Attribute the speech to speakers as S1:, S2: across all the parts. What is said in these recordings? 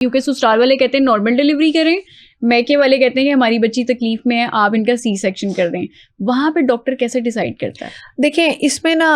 S1: क्योंकि ससुराल वाले कहते हैं नॉर्मल डिलीवरी करें, मैके वाले कहते हैं कि हमारी बच्ची तकलीफ में है, आप इनका सी सेक्शन कर दें। वहाँ पे डॉक्टर कैसे डिसाइड करता है?
S2: देखिए इसमें ना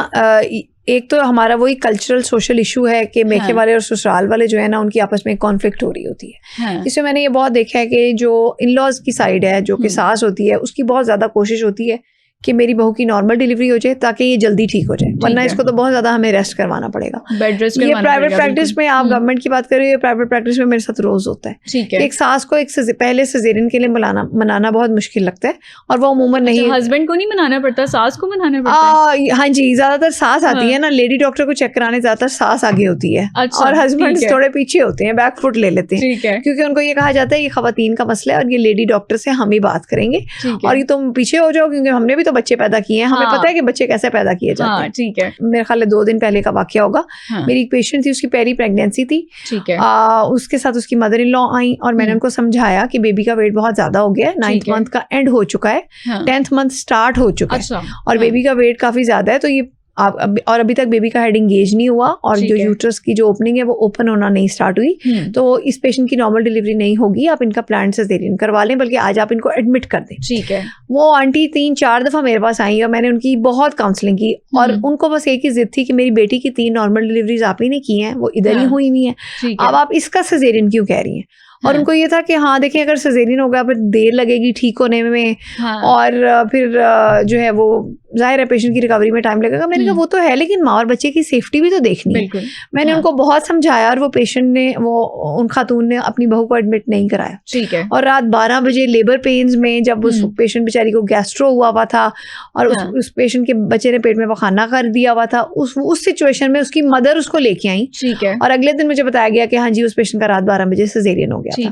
S2: एक तो हमारा वही कल्चरल सोशल इशू है कि मैके वाले और ससुराल वाले जो है ना उनकी आपस में कॉन्फ्लिक्ट हो रही होती है। इसमें मैंने ये बहुत देखा है कि जो इन लॉज की साइड है, जो कि सास होती है, उसकी बहुत ज़्यादा कोशिश होती है कि मेरी बहू की नॉर्मल डिलीवरी हो जाए ताकि ये जल्दी ठीक हो जाए, वरना इसको तो बहुत ज़्यादा हमें रेस्ट करवाना पड़ेगा, बेड रेस्ट। ये प्राइवेट प्रैक्टिस में, आप गवर्नमेंट की बात कर रहे हो, प्राइवेट प्रैक्टिस में मेरे साथ रोज होता है।
S1: ठीक है।
S2: एक सास को पहले सिजेरियन के लिए मनाना बहुत मुश्किल लगता है और वो अमूमन नहीं,
S1: हस्बैंड को नहीं मनाना पड़ता, सास को मनाना पड़ता है।
S2: हाँ जी, ज्यादातर सास आती है ना, लेडी डॉक्टर को चेक कराने ज्यादातर सास आगे होती है और हस्बैंड थोड़े पीछे होते हैं, बैक फुट ले लेते हैं, क्योंकि उनको ये कहा जाता है ये खवातीन का मसला है और ये लेडी डॉक्टर से हम ही बात करेंगे और ये तुम पीछे हो जाओ, क्योंकि हमने भी तो बच्चे पैदा किए हैं, हमें पता है कि बच्चे कैसे पैदा किए जाते हैं।
S1: ठीक है।
S2: मेरे ख्याल 2 दिन पहले का वाकया होगा। मेरी एक पेशेंट थी, उसकी पेरी प्रेगनेंसी थी।
S1: ठीक है।
S2: उसके साथ उसकी मदर इन लॉ आई और मैंने उनको समझाया कि बेबी का वेट बहुत ज्यादा हो गया है, 9th मंथ का एंड हो चुका है, 10th मंथ स्टार्ट हो चुका है और बेबी का वेट काफी ज्यादा है, तो ये और अभी तक बेबी का हेड इंगेज नहीं हुआ और जो यूट्रस की जो ओपनिंग है वो ओपन होना नहीं स्टार्ट हुई, तो इस पेशेंट की नॉर्मल डिलीवरी नहीं होगी, आप इनका प्लान्ड सिजेरियन करवा लें, बल्कि आज आप इनको एडमिट कर दें।
S1: ठीक है।
S2: वो आंटी 3-4 दफा मेरे पास आई और मैंने उनकी बहुत काउंसलिंग की और उनको बस एक ही जिद थी कि मेरी बेटी की 3 नॉर्मल डिलीवरीज आप ही ने की हैं, वो इधर ही हुई हुई हैं, अब आप इसका सिजेरियन क्यों कह रही हैं? और उनको ये था कि हाँ देखिए अगर सिजेरियन होगा फिर देर लगेगी ठीक होने में, और फिर जो है वो जाहिर है पेशेंट की रिकवरी में टाइम लगेगा। मैंने कहा वो तो है, लेकिन माँ और बच्चे की सेफ्टी भी तो देखनी है। मैंने उनको बहुत समझाया और वो पेशेंट ने, उन खातून ने अपनी बहू को एडमिट नहीं कराया।
S1: ठीक है।
S2: और रात 12 बजे लेबर पेन्स में जब उस पेशेंट बेचारी को गैस्ट्रो हुआ था और उस पेशेंट के बच्चे ने पेट में पखाना कर दिया हुआ था, उस सिचुएशन में उसकी मदर उसको लेके आई।
S1: ठीक है।
S2: और अगले दिन मुझे बताया गया कि हाँ जी उस पेशेंट का रात 12 बजे सिजेरियन हो गया।